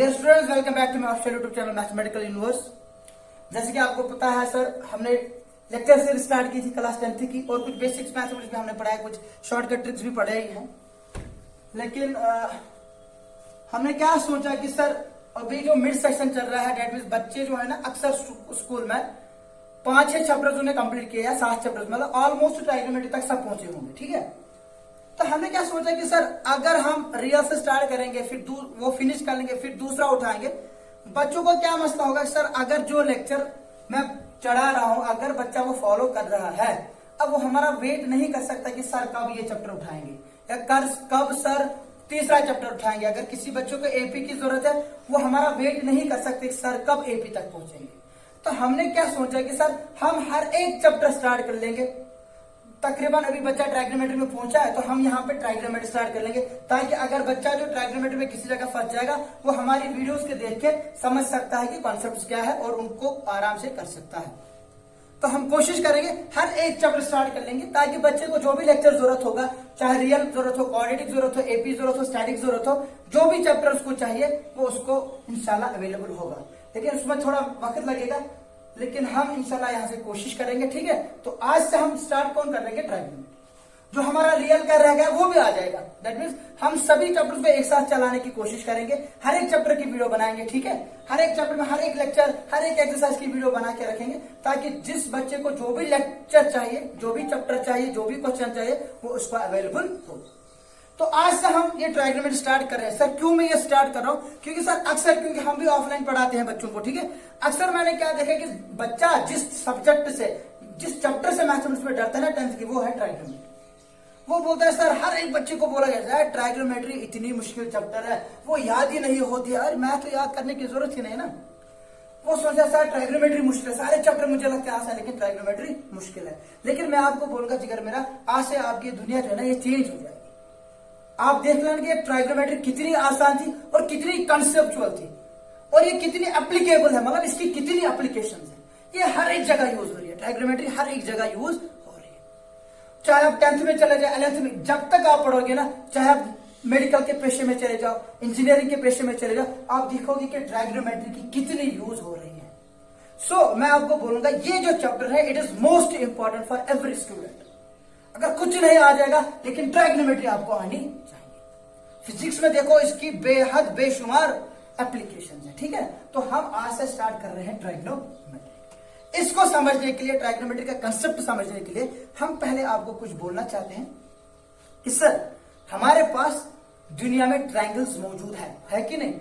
Dear students, welcome back to my official YouTube channel mathematical universe. जैसे कि आपको पता है सर, हमने लेक्चर सीरीज स्टार्ट की थी क्लास 10th की और कुछ बेसिक्स मैथमेटिक्स में हमने पढ़ा है, कुछ शॉर्टकट ट्रिक्स भी पढ़े ही हैं। लेकिन हमने क्या सोचा कि सर अभी जो मिड सेक्शन चल रहा है, डेट मीन्स बच्चे जो है ना अक्सर स्कूल में 5-6 चैप्टर्स उन्हें कंप्लीट किए हैं, 7 चैप्टर्स मतलब ऑलमोस्ट ट्राइगोनोमेट्री तक सब पहुंचे होंगे। ठीक है, तो हमने क्या सोचा कि सर अगर हम रियल से स्टार्ट करेंगे, फिर वो फिनिश कर लेंगे, फिर दूसरा उठाएंगे, बच्चों को क्या मसला होगा सर, अगर जो लेक्चर मैं चढ़ा रहा हूं अगर बच्चा वो फॉलो कर रहा है, अब वो हमारा वेट नहीं कर सकता कि सर कब ये चैप्टर उठाएंगे या कब सर तीसरा चैप्टर उठाएंगे। अगर किसी बच्चों को एपी की जरूरत है, वो हमारा वेट नहीं कर सकते कि सर कब एपी तक पहुंचेंगे। तो हमने क्या सोचा कि सर हम हर एक चैप्टर स्टार्ट कर लेंगे। तकरीबन अभी बच्चा ट्राइगोनोमेट्री में पहुंचा है तो हम यहाँ पे ट्राइगोनोमेट्री स्टार्ट कर लेंगे, ताकि अगर बच्चा जो ट्राइगोनोमेट्री में किसी जगह फंस जाएगा, वो हमारी वीडियोस के देख के समझ सकता है कि कॉन्सेप्ट्स क्या है और उनको आराम से कर सकता है। तो हम कोशिश करेंगे हर एक चैप्टर स्टार्ट कर लेंगे, ताकि बच्चे को जो भी लेक्चर जरूरत होगा, चाहे रियल जरूरत हो, क्वाड्रेटिक जरूरत हो, एपी जरूरत हो, स्टैटिक जरूरत हो, जो भी चैप्टर उसको चाहिए वो उसको इंशाल्लाह अवेलेबल होगा। लेकिन उसमें थोड़ा वक्त लगेगा, लेकिन हम इंशाल्लाह यहां से कोशिश करेंगे। ठीक है, तो आज से हम स्टार्ट कौन कर लेंगे, ट्राइगोनोमेट्री। जो हमारा रियल का रह गया वो भी आ जाएगा। दैट मीन्स हम सभी चैप्टर्स को एक साथ चलाने की कोशिश करेंगे, हर एक चैप्टर की वीडियो बनाएंगे। ठीक है, हर एक चैप्टर में हर एक लेक्चर, हर एक एक्सरसाइज की वीडियो बना के रखेंगे, ताकि जिस बच्चे को जो भी लेक्चर चाहिए, जो भी चैप्टर चाहिए, जो भी क्वेश्चन चाहिए, वो उसको अवेलेबल हो। तो आज से हम ये ट्राइगोनोमेट्री स्टार्ट कर रहे हैं। सर क्यों मैं ये स्टार्ट कर रहा हूं, क्योंकि सर अक्सर, क्योंकि हम भी ऑफलाइन पढ़ाते हैं बच्चों को। ठीक है, अक्सर मैंने क्या देखा कि बच्चा जिस सब्जेक्ट से, जिस चैप्टर से मैथमेटिक्स में डरता है ना 10th की, वो है ट्राइगोनोमेट्री। वो बोलता है सर, हर एक बच्चे को बोला जाता है ट्राइगोनोमेट्री इतनी मुश्किल चैप्टर है, वो याद ही नहीं होती है। अरे मैथ तो याद करने की जरूरत ही नहीं ना। वो सोचा सर ट्राइगोनोमेट्री मुश्किल है, सारे चैप्टर मुझे लगता है आसान है, लेकिन ट्राइगोनोमेट्री मुश्किल है। लेकिन मैं आपको बोलूंगा जिगर मेरा, आज से आपकी दुनिया जो है ना ये चेंज हो जाएगी। आप देख लेंगे ट्राइगोनोमेट्री कितनी आसान थी और कितनी कंसेप्चुअल थी, और ये कितनी एप्लीकेबल है, मतलब इसकी कितनी एप्लीकेशंस है। ये हर एक जगह यूज हो रही है, ट्राइगोनोमेट्री हर एक जगह यूज हो रही है। चाहे आप 10th में चले जाए, 11th में, जब तक आप पढ़ोगे ना, चाहे आप मेडिकल के पेशे में चले जाओ, इंजीनियरिंग के पेशे में चले जाओ, आप देखोगे कि ट्राइगोनोमेट्री की कितनी यूज हो रही है। सो मैं आपको बोलूंगा ये जो चैप्टर है, it is most important for every student. अगर कुछ नहीं आ जाएगा, लेकिन ट्राइगोनोमेट्री आपको आनी चाहिए। फिजिक्स में देखो इसकी बेहद बेशुमार एप्लीकेशन है। ठीक है, तो हम आज से स्टार्ट कर रहे हैं ट्राइगोनोमेट्री। इसको समझने के लिए, ट्राइगोनोमेट्री का कंसेप्ट समझने के लिए, हम पहले आपको कुछ बोलना चाहते हैं कि सर हमारे पास दुनिया में ट्रायंगल्स मौजूद है कि नहीं।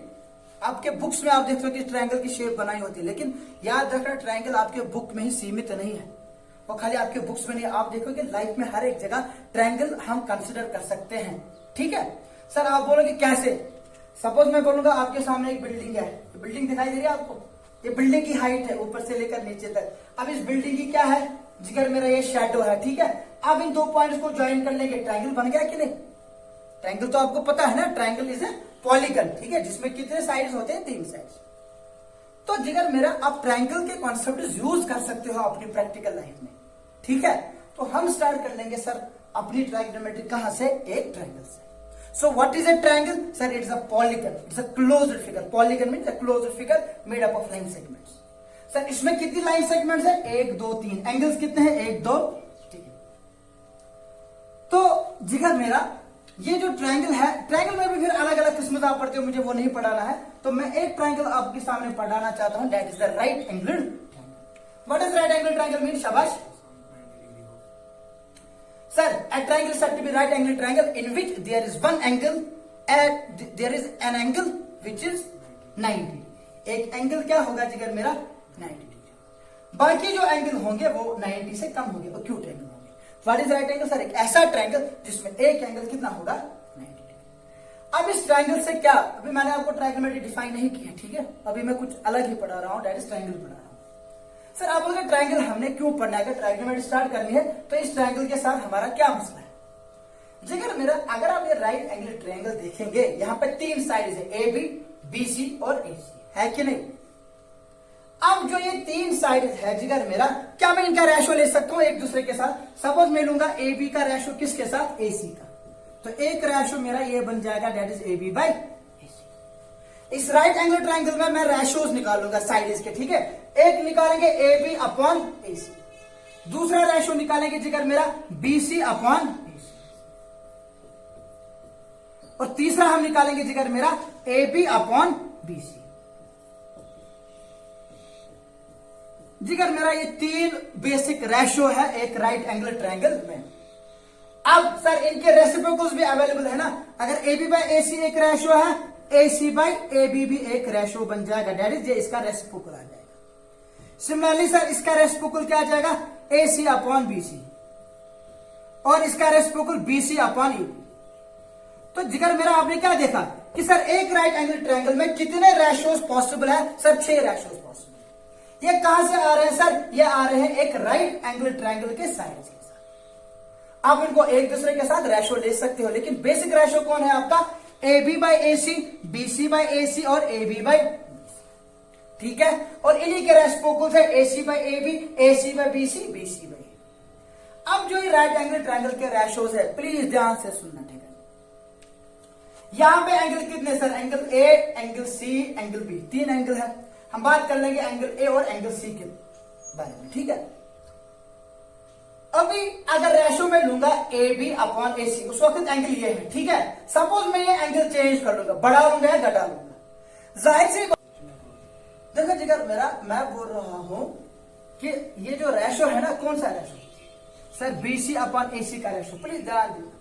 आपके बुक्स में आप देखते हो कि ट्रायंगल की शेप बनाई होती है, लेकिन याद रखना ट्रायंगल आपके बुक में ही सीमित नहीं है, वो खाली आपके बुक्स में नहीं। आप देखोगे लाइफ में हर एक जगह ट्रायंगल हम कंसिडर कर सकते हैं। ठीक है, सर आप बोलोगे कैसे। सपोज मैं बोलूंगा आपके सामने एक बिल्डिंग है, बिल्डिंग दिखाई दे रही है आपको, ये बिल्डिंग की हाइट है ऊपर से लेकर नीचे तक। अब इस बिल्डिंग की क्या है जिगर मेरा, ये शैडो है। ठीक है, अब इन दो पॉइंट्स को ज्वाइन कर लेंगे, ट्रायंगल बन गया कि नहीं। ट्रायंगल तो आपको पता है ना, ट्रायंगल इज ए पॉलीगन। ठीक है, जिसमें कितने साइड्स होते हैं, 3 साइड्स। तो जिगर मेरा आप ट्रायंगल के कॉन्सेप्ट यूज कर सकते हो अपनी प्रैक्टिकल लाइफ में। ठीक है, तो हम स्टार्ट कर लेंगे सर अपनी ट्राइगोनोमेट्री कहां से, एक ट्रायंगल से। So what is a triangle? Sir, it's a polygon. It's a closed figure. Polygon means a closed figure made up of line segments. Sir, इसमें कितनी लाइन सेगमेंट्स है, 1 2 3। एंगल्स कितने हैं, 1 2 3। तो जिगर मेरा ये जो ट्रायंगल है, ट्रायंगल में भी फिर अलग अलग किस्म आप पढ़ते हो, मुझे वो नहीं पढ़ाना है। तो मैं एक ट्रायंगल आपके सामने पढ़ाना चाहता हूं, that is the right angle triangle. What is right angle triangle mean, शाबाश sir, a triangle is said to be right angle triangle in which there is one angle and there is an angle which is 90। एक angle क्या होगा जिगर मेरा, 90 degree. बाकी जो angle होंगे वो 90 से कम होंगे, एक्यूट एंगल होंगे। What is right angle sir, एक ऐसा ट्रायंगल जिसमें एक एंगल कितना होगा, 90 डिग्री। अब इस ट्रायंगल से क्या, अभी मैंने आपको ट्रायंगोमेट्री डिफाइन नहीं की है। ठीक है, अभी मैं कुछ अलग ही पढ़ा रहा हूं, दैट इज ट्रायंगल पढ़ा रहा हूं। सर आप बोलोगे ट्रायंगल हमने क्यों पढ़ना है, ट्रायंगोमेट्री स्टार्ट करनी है तो इस ट्रायंगल के साथ हमारा क्या मसला है। जिगर मेरा, अगर आप ये राइट एंगल ट्रायंगल देखेंगे, यहाँ पे 3 साइड है, ए बी, बी सी और ए सी, है कि नहीं। अब जो ये 3 साइड है जिगर मेरा, क्या मैं इनका रेशो ले सकता हूं एक दूसरे के साथ। सपोज मैं लूंगा ए बी का रेशो किसके साथ, ए सी का, तो एक रेशो मेरा ये बन जाएगा, that is A B by A C. इस राइट एंगल ट्रायंगल में मैं रेशियोज निकालूंगा साइड्स के, ठीक है। एक निकालेंगे ए बी अपॉन ए सी, दूसरा रेशियो निकालेंगे जिगर मेरा B C upon A C, और तीसरा हम निकालेंगे जिगर मेरा A B upon B C. जिगर मेरा ये 3 बेसिक रेशियो है एक राइट एंगल ट्रायंगल में। अब सर इनके रेसिप्रोकल्स भी अवेलेबल है ना, अगर ए बी बाई ए सी एक रेशियो है, A C by A B भी एक रेशियो बन जाएगा, डेट इज ये इसका रेसिप्रोकल आ जाएगा। सिमिलरली सर इसका रेसिप्रोकल क्या आ जाएगा, ए सी अपॉन बी सी, और इसका reciprocal B C upon A B. तो जिगर मेरा आपने क्या देखा कि सर एक राइट एंगल ट्रायंगल में कितने रेशियोज पॉसिबल है, सर 6 रेशियोज पॉसिबल। ये कहां से आ रहे हैं सर, ये आ रहे हैं एक राइट एंगल ट्रायंगल के साइड्स के साथ। आप इनको एक दूसरे के साथ रेशियो ले सकते हो, लेकिन बेसिक रेशियो कौन है आपका, A B by A C, B C by A C और ए बी बाई, ठीक है। और इन्हीं के रेसिप्रोकल्स है A C by A B, A C by B C, B C by. अब जो ये राइट एंगल ट्रायंगल के रेशियोज है, प्लीज ध्यान से सुनना, ठीक है। यहां पे एंगल कितने sir, angle A, angle C, angle B, 3 angle है। हम बात कर लेंगे एंगल ए और एंगल सी के बारे में, ठीक है। अभी अगर रेशियो में लूंगा ए बी अपॉन ए सी, उस वक्त एंगल ये है, ठीक है। सपोज मैं ये एंगल चेंज कर लूंगा, बढ़ा लूंगा या घटा लूंगा, जाहिर सी देखो जिगर मेरा, मैं बोल रहा हूं कि ये जो रेशियो है ना, कौन सा ratio, sir B C upon A C का रेशियो। प्लीज ध्यान दीजिए,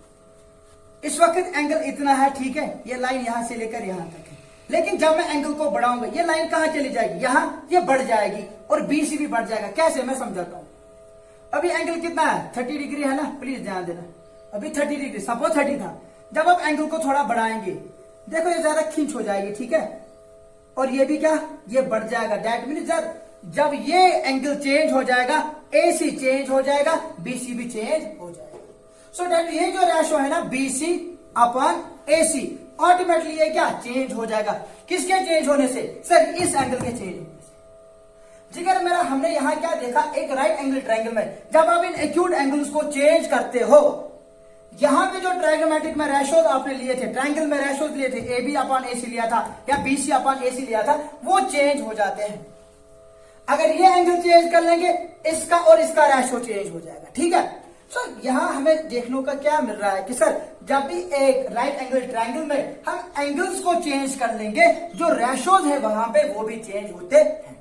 इस वक्त एंगल इतना है, ठीक है, ये लाइन यहां से लेकर यहां तक है। लेकिन जब मैं एंगल को बढ़ाऊंगा, ये लाइन कहां चली जाएगी, यहां, ये बढ़ जाएगी, और बी सी भी बढ़ जाएगा। कैसे, मैं समझाता हूं। अभी एंगल कितना है, 30 डिग्री है ना, प्लीज ध्यान देना। अभी 30 डिग्री, सपोज 30 था। जब आप एंगल को थोड़ा बढ़ाएंगे, देखो ये ज्यादा खिंच हो जाएगी, ठीक है, और ये भी क्या, ये बढ़ जाएगा। दैट मीन जब ये एंगल चेंज हो जाएगा, ए सी चेंज हो जाएगा, बी सी भी चेंज हो जाएगा। सो दैट ये जो रेशियो है ना, B C upon A C, automatically ये क्या चेंज हो जाएगा। किसके चेंज होने से, सर इस एंगल के चेंज होने से। जिगर मेरा हमने यहां क्या देखा, एक राइट एंगल ट्रायंगल में जब आप इन एक्यूट एंगल्स को चेंज करते हो, यहां पे जो ट्रायगोनोमेट्रिक में रेशियोज आपने लिए थे, ट्रायंगल में रेशियोज लिए थे, ए बी अपॉन ए सी लिया था या बी सी अपॉन ए सी लिया था, वो चेंज हो जाते हैं। अगर ये एंगल चेंज कर लेंगे, इसका और इसका रेशियो चेंज हो जाएगा, ठीक है। सो यहां हमें देखने का क्या मिल रहा है कि सर जब भी एक राइट एंगल ट्रायंगल में हम एंगल्स को चेंज कर लेंगे, जो रेशियोज है वहां पे वो भी चेंज होते हैं।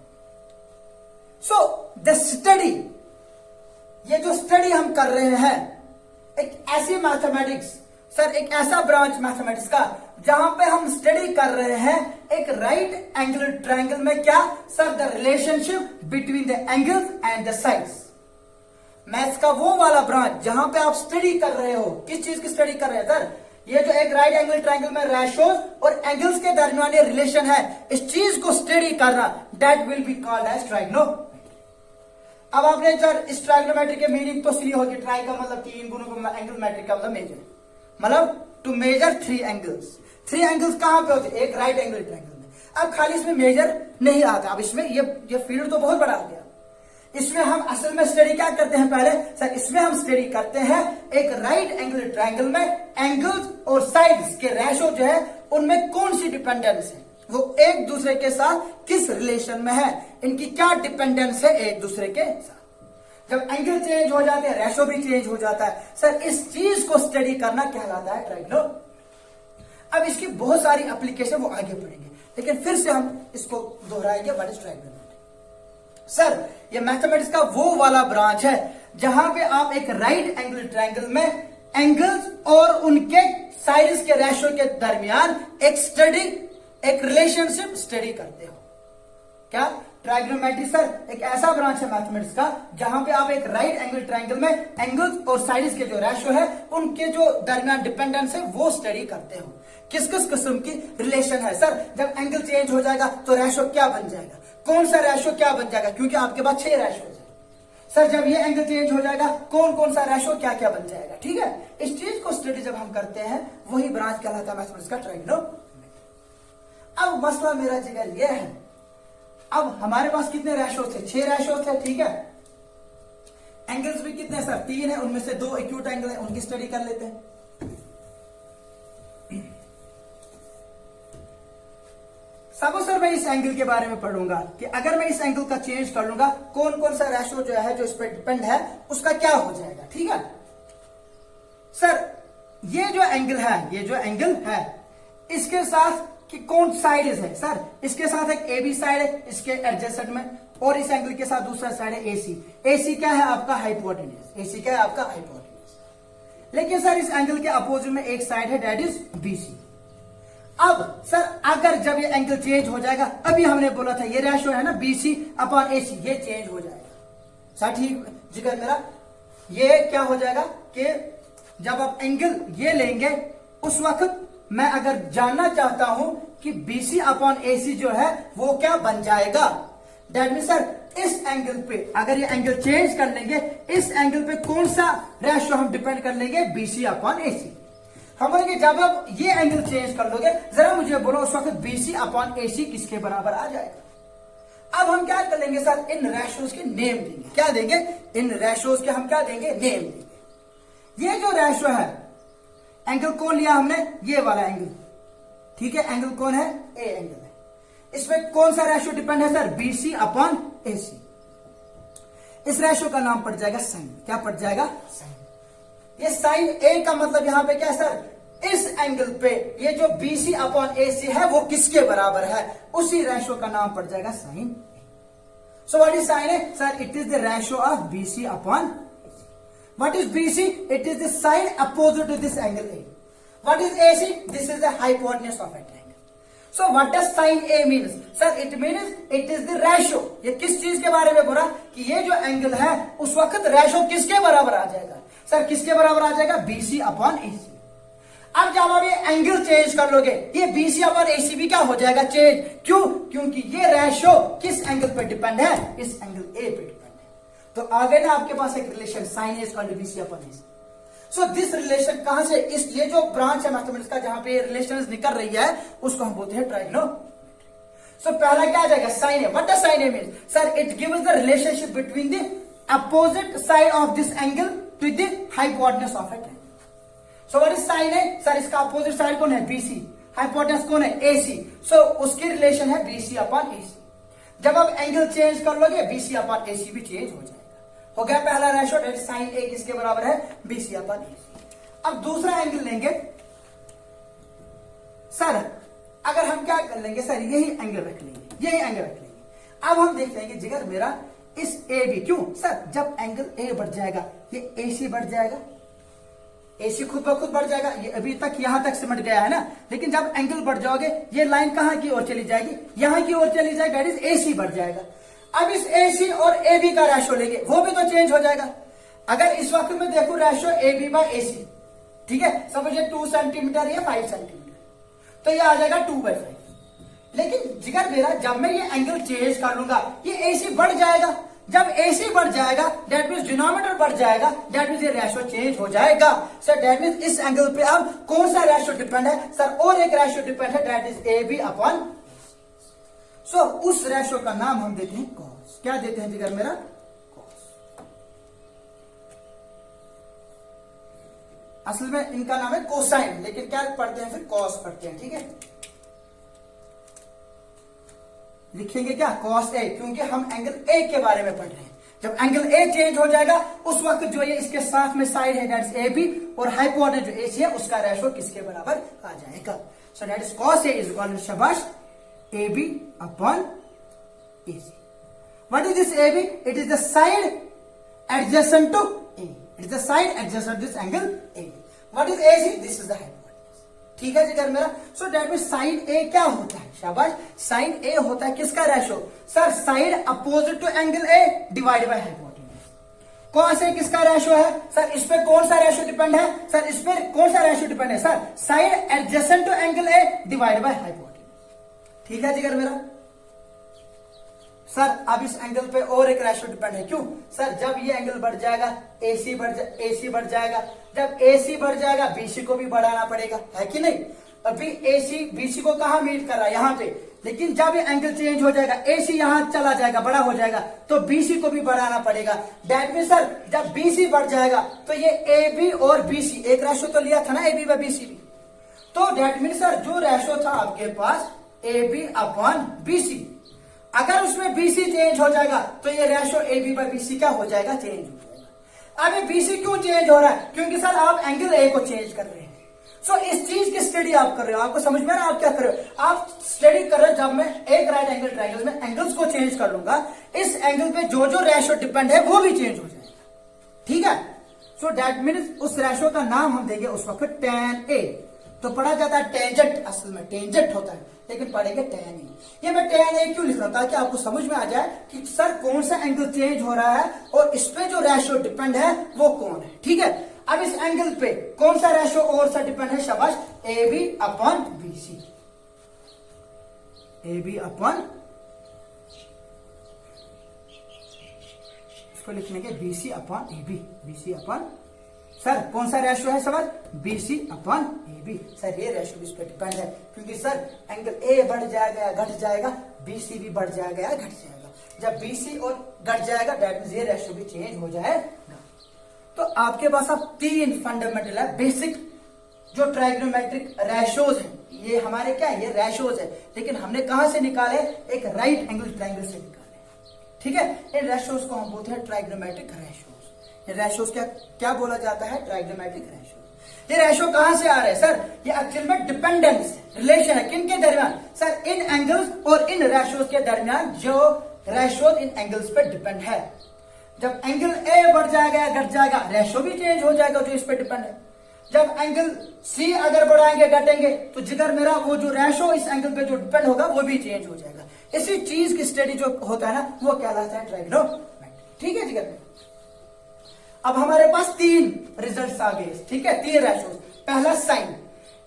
सो द स्टडी, ये जो स्टडी हम कर रहे हैं, एक ऐसी मैथमेटिक्स, सर एक ऐसा ब्रांच मैथमेटिक्स का जहां पे हम स्टडी कर रहे हैं एक राइट एंगल ट्रायंगल में क्या, sir the relationship between the angles and the sides. Maths का वो वाला ब्रांच जहां पे आप स्टडी कर रहे हो, किस चीज की स्टडी कर रहे हैं सर, ये जो एक राइट एंगल ट्रायंगल में रेशियोज और एंगल्स के दरमियान ये रिलेशन है, इस चीज को स्टडी करना, that will be called as trigonometry. अब आपने सर इस ट्रायगोनोमेट्री के मीनिंग तो सुनी होगी, ट्राई का मतलब 3 गुणों का, एंगल मेट्रिक का मतलब मेजर, मतलब टू मेजर 3 एंगल्स। 3 एंगल्स कहां पे होते हैं, एक राइट एंगल ट्रायंगल में। अब खाली इसमें मेजर नहीं आता, अब इसमें ये फील्ड तो बहुत बड़ा आ गया। इसमें हम असल में स्टडी क्या करते हैं, पहले सर इसमें हम स्टडी करते हैं एक राइट एंगल ट्रायंगल में एंगल्स और साइड्स के रेशियो जो है उनमें कौन सी डिपेंडेंस है, वो एक दूसरे के साथ किस रिलेशन में है, इनकी क्या डिपेंडेंस है एक दूसरे के साथ। जब एंगल चेंज हो जाते हैं, रेशियो भी चेंज हो जाता है। सर इस चीज को स्टडी करना कहलाता है ट्रायगोनोमेट्री। अब इसकी बहुत सारी एप्लीकेशन वो आगे पढ़ेंगे, लेकिन फिर से हम इसको दोहराएंगे, व्हाट इज ट्रायगोनोमेट्री। सर ये मैथमेटिक्स का वो वाला ब्रांच है जहां पे आप एक राइट एंगल ट्रायंगल में एंगल्स और उनके साइड्स के रेशियो के दरमियान एक स्टडी, एक रिलेशनशिप स्टडी करते हो। क्या ट्रायगोनोमेट्री सर एक ऐसा ब्रांच है मैथमेटिक्स का जहां पे आप एक राइट एंगल ट्रायंगल में एंगल्स और साइड्स के जो रेशियो है उनके जो दरमियान डिपेंडेंस है वो स्टडी करते हो। किस किस किस्म की रिलेशन है सर, जब एंगल चेंज हो जाएगा तो रेशियो क्या बन जाएगा, कौन सा रेशियो क्या बन जाएगा, क्योंकि आपके पास 6 रेशियो है। सर जब ये एंगल चेंज हो जाएगा कौन कौन सा रेशियो क्या क्या बन जाएगा, ठीक है। इस चीज को स्टडी जब हम करते हैं वही ब्रांच कहलाता है मैथमेटिक्स का ट्रायगोनोमेट्री। अब मसला मेरा जिगर ये है, अब हमारे पास कितने रेशियो थे, 6 रेशियो थे, ठीक है। एंगल्स भी कितने सर, 3 है, उनमें से 2 एक्यूट एंगल है, उनकी स्टडी कर लेते हैं। सपोज सर मैं इस एंगल के बारे में पढ़ूंगा कि अगर मैं इस एंगल का चेंज कर लूंगा कौन कौन सा रेशियो जो है जो इस पर डिपेंड है उसका क्या हो जाएगा। ठीक है सर, ये जो एंगल है इसके साथ कि कौन साइड है सर, इसके साथ एक ए बी साइड है इसके एडजेसेंट में, और इस एंगल के साथ दूसरा साइड है एसी। एसी क्या है आपका हाइपोटेन्यूज, एसी क्या है आपका हाइपोटेन्यूज। लेकिन सर इस एंगल के अपोजिट में एक साइड है दैट इज बीसी। अब सर अगर जब ये एंगल चेंज हो जाएगा, अभी हमने बोला था ये रेशियो है ना बीसी अपॉन एसी, ये चेंज हो जाएगा सर। ठीक जिक्र मेरा, ये क्या हो जाएगा कि जब आप एंगल ये लेंगे उस वक्त मैं अगर जानना चाहता हूं कि बीसी अपॉन एसी जो है वो क्या बन जाएगा, दैट मीन सर इस एंगल पे अगर ये एंगल चेंज कर लेंगे, इस एंगल पे कौन सा रेशियो हम डिपेंड कर लेंगे, बीसी अपॉन एसी। हम बोलेंगे जब आप ये एंगल चेंज कर लोगे जरा मुझे बोलो उस वक्त बीसी अपॉन एसी किसके बराबर आ जाएगा। अब हम क्या कर लेंगे सर, इन रेशियोज के नेम देंगे। क्या देंगे, इन रेशियोज के हम क्या देंगे, नेम देंगे। ये जो रेशियो है, एंगल कौन लिया हमने, ये वाला एंगल, ठीक है, एंगल कौन है, ए एंगल है। इसमें कौन सा रेशियो डिपेंड है सर, बीसी अपॉन एसी। इस रेशियो का नाम पड़ जाएगा साइन। क्या पड़ जाएगा, साइन। ये साइन ए का मतलब यहां पे क्या है सर, इस एंगल पे ये जो बीसी अपॉन एसी है वो किसके बराबर है, उसी रेशियो का नाम पड़ जाएगा sine. So what is sine A sir, it is the ratio of BC upon what is BC? It is the side opposite to this angle A. What is AC? This is the hypotenuse of a triangle. So what does sin A means? Sir, it means it is the ratio. ये किस चीज के बारे में बोला कि ये जो एंगल है उस वक्त रेशियो किसके बराबर आ जाएगा सर, किसके बराबर आ जाएगा, BC अपॉन AC। अब जब आप ये एंगल चेंज कर लोगे ये BC अपॉन AC भी क्या हो जाएगा, चेंज। क्यों, क्योंकि ये रेशियो किस एंगल पे डिपेंड है, इस एंगल A पे डिपेंड है। तो आ गए ना आपके पास एक relation, sine A is equal to BC upon AC. So this relation कहां से, इस ये जो ब्रांच है मैथमेटिक्स का जहां पे ये रिलेशन निकल रही है उसको हम बोलते हैं ट्राइगोनोमेट्री। सो पहला क्या आ जाएगा, sine A. What does sine A mean sir, it gives the relationship between the opposite side of this angle to the hypotenuse of a triangle. So what is sine A sir, इसका opposite side कौन है, BC, hypotenuse कौन है, AC. सो उसकी relation है BC upon AC. जब आप angle change कर लोगे बीसी अपॉन एसी भी चेंज हो जाएगा। हो गया पहला रेशियो, दैट साइन ए किसके बराबर है, बीसी अपॉन एसी। अब दूसरा एंगल लेंगे सर, अगर हम क्या कर लेंगे सर, यही एंगल रख लेंगे, यही एंगल रख लेंगे। अब हम देख लेंगे जिगर मेरा इस ए बी, क्यों सर, जब एंगल ए बढ़ जाएगा ये एसी बढ़ जाएगा, एसी खुद ब खुद बढ़ जाएगा। ये अभी तक यहां तक सिमट गया है ना, लेकिन जब एंगल बढ़ जाओगे ये लाइन कहां की ओर चली जाएगी, यहां की ओर चली जाएगी, दैट इज एसी बढ़ जाएगा। अब इस एसी और ए बी का रेशियो लेंगे, वो भी तो चेंज हो जाएगा। अगर इस वक्त में देखो ratio A B by AC, ठीक है, समझिए 2 सेंटीमीटर या 5 सेंटीमीटर, तो ये आ जाएगा 2/5। लेकिन जिगर मेरा जब मैं ये एंगल चेंज कर लूंगा ये एसी बढ़ जाएगा। जब एसी बढ़ जाएगा दैट मीन्स डिनोमिनेटर बढ़ जाएगा, दैट मीन्स ये रेशियो चेंज हो जाएगा। सर दैट मीन्स इस एंगल पे अब कौन सा रेशियो डिपेंड है सर, और एक रेशियो डिपेंड है, that is A B upon. So उस रेशियो का नाम हम देते हैं कॉस। क्या देते हैं जिगर मेरा, कॉस। असल में इनका नाम है कोसाइन, लेकिन क्या पढ़ते हैं फिर कॉस पढ़ते हैं, ठीक है। लिखेंगे क्या, कॉस ए, क्योंकि हम एंगल ए के बारे में पढ़ रहे हैं। जब एंगल ए चेंज हो जाएगा उस वक्त जो ये इसके साथ में साइड है दैट इज ए बी, और हाइपोटेन्यूज जो एसी है उसका रेशियो किसके बराबर आ जाएगा। So that is cos A is equal to शाबाश AB upon AC. What is this AB? It is the side adjacent to A. It is the side adjacent to this angle AB. What is AC? This is the hypotenuse. ठीक है जिगर मेरा। So that means sin A क्या होता है, शाबाश, sin A होता है किसका ratio sir, side opposite to angle A divide by hypotenuse. कौन से किसका रेशियो है सर, इस पे कौन सा रेशियो डिपेंड है सर, इस पे कौन सा रेशियो डिपेंड है sir, side adjacent to angle A divide by hypotenuse. ठीक है जिगर मेरा। सर अब इस एंगल पे और एक रेशियो डिपेंड है, क्यों सर, जब ये एंगल बढ़ जाएगा एसी बढ़ जाएगा, जब एसी बढ़ जाएगा बीसी को भी बढ़ाना पड़ेगा, है कि नहीं। अभी एसी बीसी को कहां मीट कर रहा है, यहां पे, लेकिन जब ये एंगल चेंज हो जाएगा एसी यहां चला जाएगा, बड़ा हो जाएगा, तो बीसी को भी बढ़ाना पड़ेगा। दैट मीन सर जब बीसी बढ़ जाएगा तो ये ए बी और बीसी, एक रेशियो तो लिया था ना ए बी व बीसी भी, तो दैट मीन सर जो रेशियो था आपके पास A B upon B C. अगर उसमें बी सी चेंज हो जाएगा तो ये ratio A B by B C क्या हो जाएगा, चेंज हो जाएगा। अब ये बी सी क्यों चेंज हो रहा है, क्योंकि सर आप एंगल ए को चेंज कर रहे हैं। सो इस चीज की स्टडी आप कर रहे हो, आपको समझ में आ रहा है आप क्या कर रहे हो, आप स्टडी कर रहे हो। जब मैं एक राइट एंगल ट्रायंगल में एंगल्स को चेंज कर लूंगा, इस एंगल पे जो जो रेशो डिपेंड है वो भी चेंज हो जाएगा, ठीक है। सो दैट मीन्स उस रेशो का नाम हम देंगे उस वक्त tan A। तो पढ़ा जाता है टेंजेंट, असल में टेंजेंट होता है, लेकिन पढ़ेंगे tan A। ये मैं tan A क्यों लिख रहा हूं, ताकि आपको समझ में आ जाए कि सर कौन सा एंगल चेंज हो रहा है और इस पे जो रेशो डिपेंड है वो कौन है, ठीक है। अब इस एंगल पे कौन सा रेशो और सा डिपेंड है, शाबाश, A B upon B C. A B upon, इसको लिखने के B C upon A B, B C upon, sir कौन सा रेशो है सवाल, B C upon A B. Sir ये रेशो इस पे डिपेंड है, क्योंकि सर एंगल ए बढ़ जाएगा या घट जाएगा, बी सी भी बढ़ जाएगा या घट जाएगा। जब बी सी और घट जाएगा दैट मींस ये रेशो भी चेंज हो जाएगा। तो आपके पास अब तीन फंडामेंटल है, बेसिक जो ट्राइग्नोमेट्रिक रेशोज हैं, ये हमारे क्या है, ये रेशोज है, लेकिन हमने कहां से निकाले, एक राइट एंगल ट्राइंगल से निकाले, ठीक है। इन रेशोज को हम बोलते हैं ट्राइग्नोमेट्रिक रेशोज। ये रेशोज क्या बोला जाता है, ट्राइग्नोमेट्रिक रेशोज। ये रेशो कहां से आ रहे हैं सर, ये एक्चुअल में डिपेंडेंस रिलेशन है, किन के दरमियान, सर इन एंगल्स और इन रेशोज के दरमियान, जो रेशोज इन एंगल्स पे डिपेंड है। जब एंगल ए बढ़ जाएगा या घट जाएगा, रेशो भी चेंज हो जाएगा जो इस पे डिपेंड है। जब एंगल सी अगर बढ़ाएंगे घटेंगे तो जिगर मेरा वो जो रेशो इस एंगल पे जो डिपेंड होगा वो भी चेंज हो जाएगा। इसी चीज की स्टडी जो होता है ना वो कहलाता है ट्राइग्नोमेट्री, ठीक है जिगर। अब हमारे पास तीन रिजल्ट्स आ गए, ठीक है, तीन रेशोज। पहला साइन,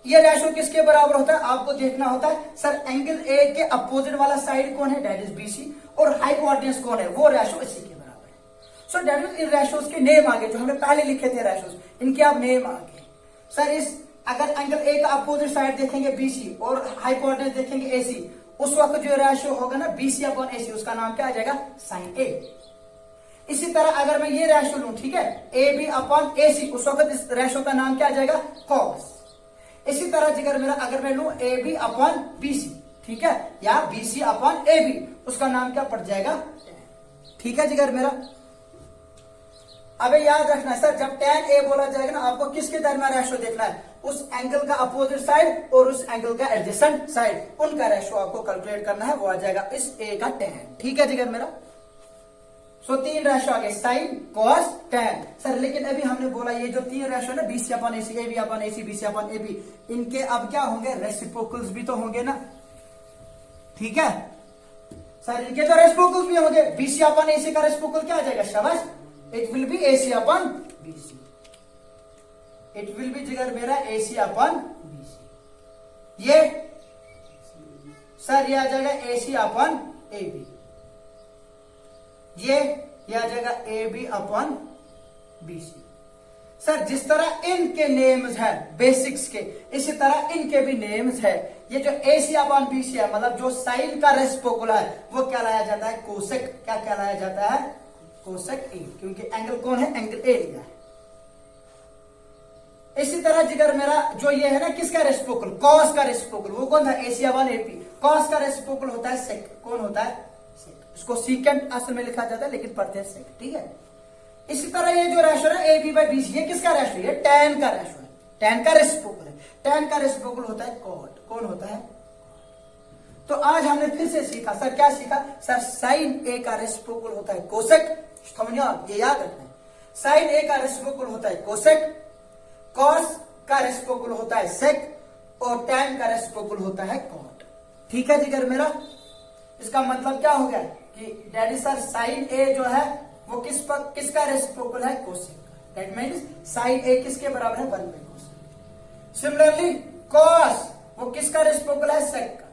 ये रेशो किसके बराबर होता है, आपको देखना होता है सर एंगल ए के अपोजिट वाला साइड कौन है, दैट इज बीसी, और हाइपोटेन्यूज कौन है, वो रेशो इसी के बराबर है। So that means in ratios के नेम आ गए, जो हमने पहले लिखे थे रेशोज, इनके अब नेम आ गए। सर इस अगर एंगल ए का अपोजिट साइड देखेंगे बीसी और हाइपोटेन्यूज देखेंगे एसी, उस वक्त जो रेशो होगा ना बीसी अपॉन एसी, उसका नाम क्या आ जाएगा, साइन ए। इसी तरह अगर मैं ये रेशो लूं, ठीक है, ए बी अपॉन ए सी, उस वक्त इस रेशो का नाम क्या आ जाएगा, कॉस। इसी तरह जिगर मेरा अगर मैं लूं A B upon B C, ठीक है, या B C upon A B, उसका नाम क्या पड़ जाएगा, ठीक है जिगर मेरा। अबे याद रखना सर, जब tan ए बोला जाएगा ना, आपको किसके दरमियान रेशो देखना है, उस एंगल का अपोजिट साइड और उस एंगल का एडजेसेंट साइड, उनका रेशो आपको कैलकुलेट करना है, वो आ जाएगा इस ए का tan, ठीक है जिगर मेरा। सो तीन रेशो आ गए, साइन कॉस टैन। सर लेकिन अभी हमने बोला ये जो तीन रेशो ना, BC upon AC, A B upon AC, BC upon A B, इनके अब क्या होंगे, रेसिप्रोकल्स भी तो होंगे ना, ठीक है सर, इनके तो रेसिप्रोकल्स भी होंगे। बीसी अपॉन एसी का रेसिप्रोकल क्या आ जाएगा, शाबाश, it will be AC upon BC, it will be जिगर मेरा एसी अपॉन बीसी। ये सर ये आ जाएगा एसी अपॉन ए बी, ये आ जाएगा A B upon B C. Sir जिस तरह इनके नेम्स है बेसिक्स के, इसी तरह इनके भी नेम्स है। ये जो ए सी अपॉन बी सी है, मतलब जो साइन का रेसिप्रोकल है, वो कहलाया जाता है कोसेक। क्या कहलाया जाता है, कोसेक ए, क्योंकि एंगल कौन है, एंगल ए लिया है। इसी तरह जिगर मेरा जो ये है ना, किसका रेसिप्रोकल, कॉस का रेसिप्रोकल, वो कौन था, ए सी अपॉन ए पी। कॉस का रेसिप्रोकल होता है सेक, कौन होता है, इसको सीकेंट असल में लिखा जाता है, लेकिन पढ़ते हैं सेक, ठीक है। इसी तरह ये जो रेशो है A B by B C, ये किसका रेशो है, टैन का रेशो है, टैन का रेसिप्रोकल है। टैन का रेसिप्रोकल होता है कॉट, कौन होता है। तो आज हमने फिर से सीखा, सर क्या सीखा, सर साइन ए का रेसिप्रोकल होता है कोसेक, समझो ये याद रखना है, साइन ए का रेसिप्रोकल होता है कोसेक, कॉस का रेसिप्रोकल होता है सेक, और टैन का रेसिप्रोकल होता है कॉट, ठीक है जिगर मेरा। इसका मतलब क्या हो गया कि डैडी सर साइन ए जो है वो किसका रेसिप्रोकल है, कोसेक का। दैट मींस साइन ए किसके बराबर है, 1 बाई कोसेक। सिमिलरली कॉस वो किसका रेसिप्रोकल है, सेक का।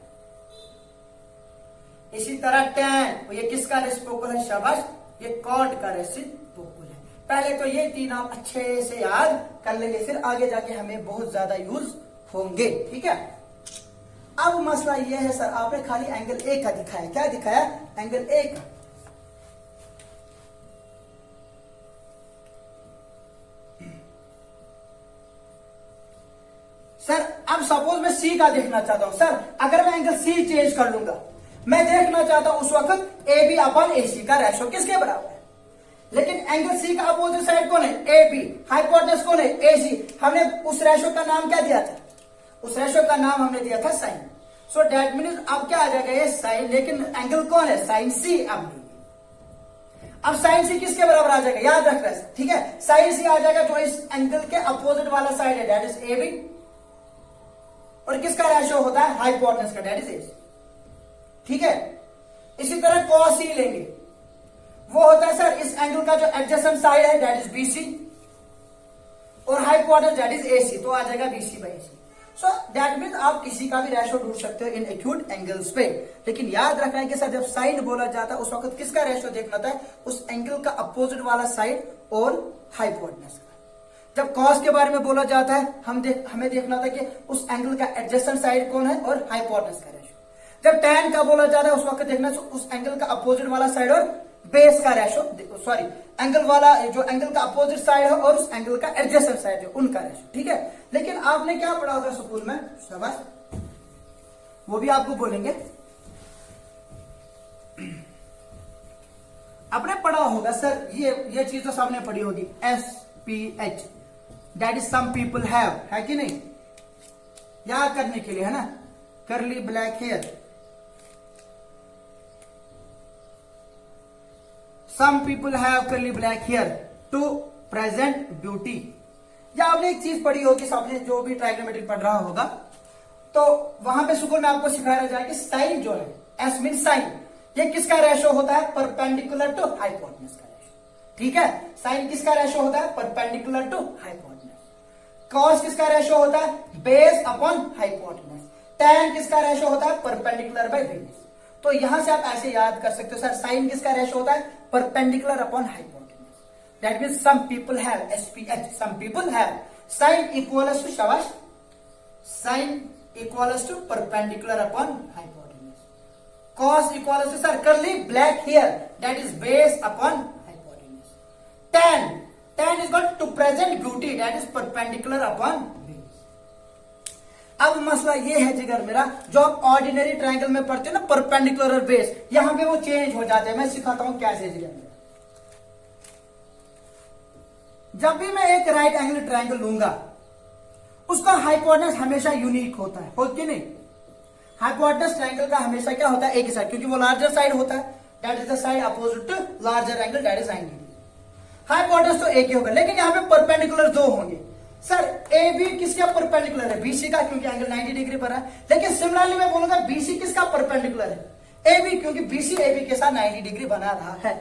इसी तरह टैन ये किसका रेसिप्रोकल है, शाबाश, ये कॉट का रेसिप्रोकल है। पहले तो ये तीन आप अच्छे से याद कर लेंगे, फिर आगे जाके हमें बहुत ज्यादा यूज होंगे, ठीक है। अब मसला यह है सर, आपने खाली एंगल ए का दिखाया, क्या दिखाया, एंगल ए का। सर अब सपोज सपोज मैं सी का देखना चाहता हूं सर, अगर मैं एंगल सी चेंज कर लूंगा, मैं देखना चाहता हूं उस वक्त A B upon A C का रेशो किसके बराबर है। लेकिन एंगल सी का अपोजिट साइड कौन है, ए बी, हाइपोटेनस कौन है, ए सी। हमने उस रेशो का नाम क्या दिया था, उस रेशो का नाम हमने दिया था साइन। सो दैट मीन्स अब क्या आ जाएगा ये साइन, लेकिन एंगल कौन है, साइन सी। अब साइन सी किसके बराबर आ जाएगा, याद रख रहे हैं, ठीक है। साइन सी आ जाएगा जो इस एंगल के अपोजिट वाला साइड है, दैट इज ए बी, और किसका रेशो होता है, हाइपोटेनस का, दैट इज ए सी, ठीक है। इसी तरह कॉस सी लेंगे, वो होता है सर इस एंगल का जो एडजेसेंट साइड है, दैट इज बीसी, और हाइपोटेनस दैट इज एसी, तो आ जाएगा BC by AC. So that means आप किसी का भी रेशो ढूंढ सकते हो इन एक्यूट एंगल्स पे। लेकिन याद रखना है कि सर जब साइन बोला जाता है उस वक्त किसका रेशो देखना था, उस एंगल का अपोजिट वाला साइड और हाइपोटेनस का। जब कॉस के बारे में बोला जाता है हमें देखना था कि उस एंगल का एडजेसेंट साइड कौन है और हाइपोटेनस का रेशो। जब टैन का बोला जाता है उस वक्त देखना उस एंगल का अपोजिट वाला साइड और बेस का रेशो, सॉरी एंगल वाला जो एंगल का अपोजिट साइड है और उस एंगल का एडजेसेंट साइड है उनका रेशो, ठीक है। लेकिन आपने क्या पढ़ा होगा स्कूल में, शाबाश, वो भी आपको बोलेंगे। आपने पढ़ा होगा सर, ये चीज तो सबने पढ़ी होगी, SPH, that is some people have, है कि नहीं, याद करने के लिए, है ना, curly black hair, some people have curly black hair to present beauty। या आपने एक चीज पढ़ी होगी, आपने जो भी ट्राइगोनोमेट्री पढ़ रहा होगा तो वहां पे स्कूल में आपको सिखाया जाए कि साइन जो है, एस मीन साइन, ये किसका रेशो होता है, परपेंडिकुलर टू हाइपोटेनस का रेशो, ठीक है। साइन किसका रेशो होता है, परपेंडिकुलर टू हाइपोटेनस। कॉस किसका रेशो होता है, बेस अपॉन हाइपोटेनस। टैन किसका रेशो होता है, परपेंडिकुलर बाय बेस। तो यहां से आप ऐसे याद कर सकते हो सर, साइन किसका रेशो होता है, perpendicular upon hypotenuse. That means some people have, SPH, some people have sine equals to, शाबाश, sine equals to perpendicular upon hypotenuse. Cos equals to sir curly black hair, that is base upon hypotenuse. Tan, tan is equal to present beauty, that is perpendicular upon. अब मसला ये है जिगर मेरा, जो आप ordinary triangle में पढ़ते हो ना, परपेंडिकुलर और बेस, यहां पे वो चेंज हो जाते हैं। मैं सिखाता हूं कैसे जिगर मेरा। जब भी मैं एक राइट एंगल ट्रायंगल लूंगा, उसका हाइपोटेनस हमेशा यूनिक होता है, हो कि नहीं। हाइपोटेनस ट्रायंगल का हमेशा क्या होता है, एक ही साइड, क्योंकि वो लार्जर साइड होता है, that is the side opposite to larger angle, that is 90 degree. Hypotenuse तो एक ही होगा, लेकिन यहां पे परपेंडिकुलर दो होंगे। सर ए बी किसका परपेंडिकुलर है, बीसी का, क्योंकि एंगल 90 डिग्री पर है। लेकिन सिमिलरली मैं बोलूंगा बीसी किसका परपेंडिकुलर है, ए बी, क्योंकि बीसी ए बी के साथ 90 डिग्री बना रहा है।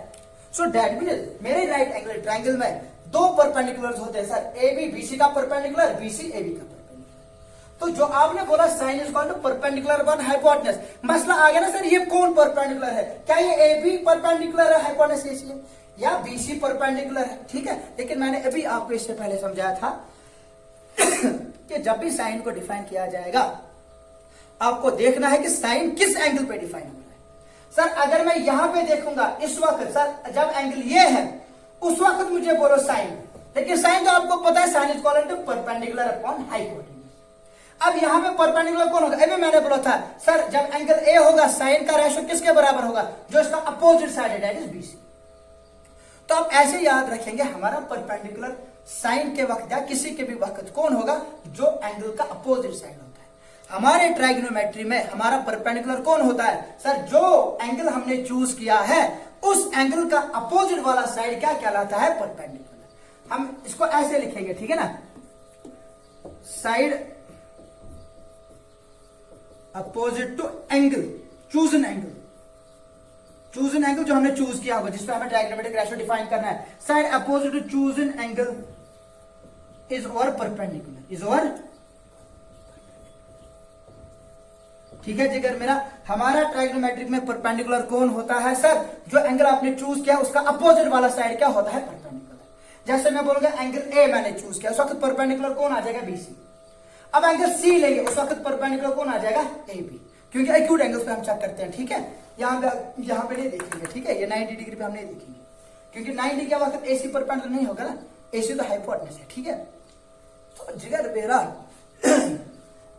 सो दैट मींस मेरे राइट एंगल ट्रायंगल में दो परपेंडिकुलर्स होते हैं सर, ए बी बीसी का परपेंडिकुलर, बीसी ए बी का परपेंडिकुलर। तो जो आपने बोला sine is equal to perpendicular upon hypotenuse, मसला आ गया ना सर, ये कौन परपेंडिकुलर है, क्या ये ए बी परपेंडिकुलर है हाइपोटेनस ए सी, या बीसी परपेंडिकुलर है, ठीक है। लेकिन मैंने अभी आपको इससे पहले समझाया था कि जब भी साइन को डिफाइन किया जाएगा, आपको देखना है कि साइन किस एंगल पे डिफाइन हो रहा है। सर अगर मैं यहां पे देखूंगा इस वक्त, सर जब एंगल ये है उस वक्त मुझे बोलो साइन, लेकिन साइन तो आपको पता है sine is equal to perpendicular upon hypotenuse. अब यहां पे परपेंडिकुलर कौन होगा, अभी मैंने बोला था सर जब एंगल ए होगा, साइन का रेशो किसके बराबर होगा, जो इसका अपोजिट साइड है, दैट इज बीसी। तो आप ऐसे याद रखेंगे, हमारा परपेंडिकुलर साइन के वक्त या किसी के भी वक्त कौन होगा, जो एंगल का अपोजिट साइड होता है। हमारे ट्राइगोनोमेट्री में हमारा परपेंडिकुलर कौन होता है, सर जो एंगल हमने चूज किया है उस एंगल का अपोजिट वाला साइड क्या कहलाता है, परपेंडिकुलर। हम इसको ऐसे लिखेंगे, ठीक है ना, side opposite to angle, chosen angle, chosen angle जो हमने चूज किया होगा, जिसमें हमें ट्राइगोनोमेट्रिक रेशियो डिफाइन करना है। Side opposite to chosen angle is over perpendicular, is over, ठीक है जिगर मेरा। हमारा ट्राइगोनोमेट्रिक में परपेंडिकुलर कौन होता है, सर जो एंगल आपने चूज किया उसका अपोजिट वाला साइड क्या होता है, परपेंडिकुलर। जैसे मैं बोलूंगा एंगल ए मैंने चूज किया, उस वक्त परपेंडिकुलर कौन आ जाएगा, बीसी। अब एंगल सी लेंगे, उस वक्त परपेंडिकुलर कौन आ जाएगा, ए बी, क्योंकि एक्यूट एंगल्स पे हम चेक करते हैं, ठीक है। यहां पे नहीं देखेंगे, ठीक है, ये 90 डिग्री पे हम नहीं देखेंगे, क्योंकि 90 के वक्त एसी परपेंडिकुलर नहीं होगा ना, एसी तो हाइपोटेनस है, ठीक है। तो जिगर मेरा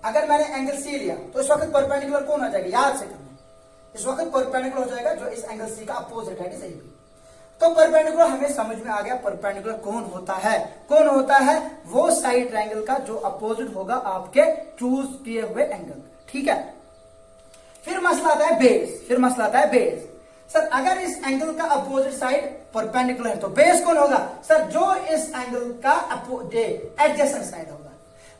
अगर मैंने एंगल सी लिया तो इस वक्त परपेंडिकुलर कौन हो जाएगा, याद से करना, इस वक्त परपेंडिकुलर हो जाएगा जो इस एंगल सी का अपोजिट है, सही भी। तो परपेंडिकुलर हमें समझ में आ गया, परपेंडिकुलर कौन होता है, कौन होता है, वो साइड ट्रायंगल का जो अपोजिट होगा आपके चूज किए हुए एंगल, ठीक है। फिर मसला आता है बेस, फिर मसला आता है बेस। सर अगर इस एंगल का अपोजिट साइड परपेंडिकुलर है तो बेस कौन होगा, सर जो इस एंगल का एडजेसेंट साइड होगा।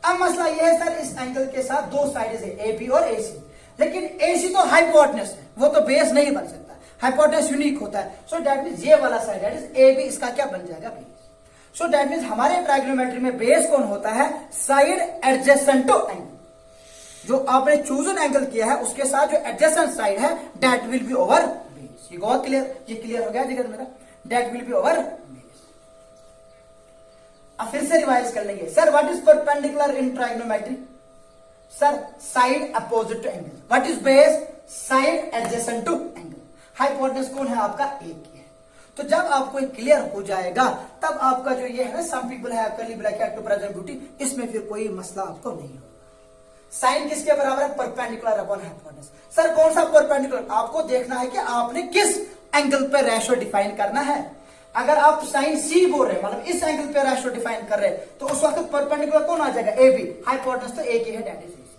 अब मसला यह है सर इस एंगल के साथ दो साइड है ए बी और ए सी, लेकिन ए सी तो हाइपोटेन्यूज है, वो तो बेस नहीं बन सकता, हाइपोटेन्यूज यूनिक होता है। सो दैट मींस ये वाला side that is A B, इसका क्या बन जाएगा, बेस। सो दैट मींस हमारे ट्राइगोनोमेट्री में बेस कौन होता है, साइड एडजेसेंट टू एंगल, जो आपने चूजन एंगल किया है उसके साथ जो एडजेसेंट साइड है that will be over base. ये बहुत क्लियर, ये क्लियर हो गया जिगर मेरा, that will be over base. अब फिर से रिवाइज कर लेंगे, sir what is perpendicular in trigonometry, sir side opposite to angle, what is base, side adjacent to angle, hypotenuse कौन है आपका, एक ही है। तो जब आपको एक क्लियर हो जाएगा तब आपका जो ये है ना, सम पीपल है curly bracket to present beauty, इसमें फिर कोई मसला आपको नहीं होगा। साइन किसके बराबर है, परपेंडिकुलर अपॉन हाइपोटेन्यूज। सर कौन सा परपेंडिकुलर, आपको देखना है कि आपने किस एंगल पे रेशियो डिफाइन करना है। अगर आप साइन सी बोल रहे हैं, मतलब इस एंगल पे रेशियो डिफाइन कर रहे हैं, तो उस वक्त परपेंडिकुलर कौन आ जाएगा, ए बी, हाइपोटेन्यूज तो एक ही है, दैट इज ए सी।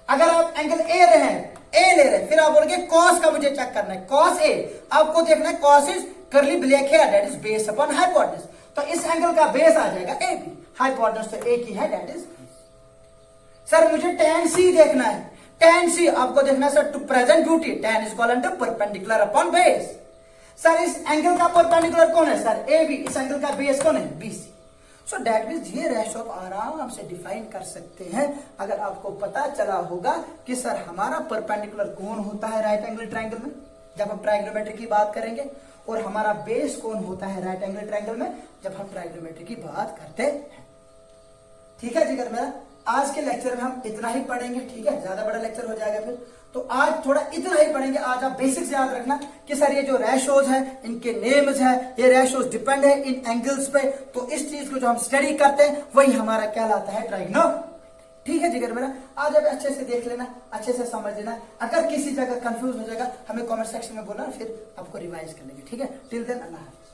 अगर आप एंगल ए रहे हैं, ए ले रहे हैं, फिर आप बोलोगे कॉस का मुझे चेक करना है, कॉस ए, आपको देखना है कॉस इज कर्ली ब्लैक है, that is base upon hypotenuse, तो इस एंगल का बेस आ जाएगा ए बी, हाइपोटेन्यूज तो एक ही है, दैट इज। सर मुझे tan सी देखना है, tan सी आपको देखना है sir to present beauty, tan is equal to perpendicular upon base. Sir इस एंगल का परपेंडिकुलर कौन है, सर ए बी, इस एंगल का बेस कौन है, B C. So that means ये रेशियो आप आराम से डिफाइन कर सकते हैं अगर आपको पता चला होगा कि सर हमारा परपेंडिकुलर कौन होता है राइट एंगल ट्रायंगल में, जब हम ट्राइगोनोमेट्री की बात करेंगे, और हमारा बेस कौन होता है राइट एंगल ट्रायंगल में जब हम ट्राइगोनोमेट्री की बात करते हैं। ठीक है जिगर मेरा, आज के लेक्चर में हम इतना ही पढ़ेंगे, ठीक है, ज्यादा बड़ा लेक्चर हो जाएगा फिर, तो आज थोड़ा इतना ही पढ़ेंगे। आज आप बेसिक्स याद रखना कि सर ये जो रेशोज है इनके नेम्स है, ये रेशोज डिपेंड है इन एंगल्स पे, तो इस चीज को जो हम स्टडी करते हैं वही हमारा कहलाता है ट्राइगोनोमेट्री। ठीक है जिगर मेरा, आज आप अच्छे से देख लेना, अच्छे से समझ लेना, अगर किसी जगह कंफ्यूज हो जाएगा हमें कमेंट सेक्शन में बोलना, फिर आपको रिवाइज कर लेंगे। ठीक है, टिल देन अल्लाह हाफिज़।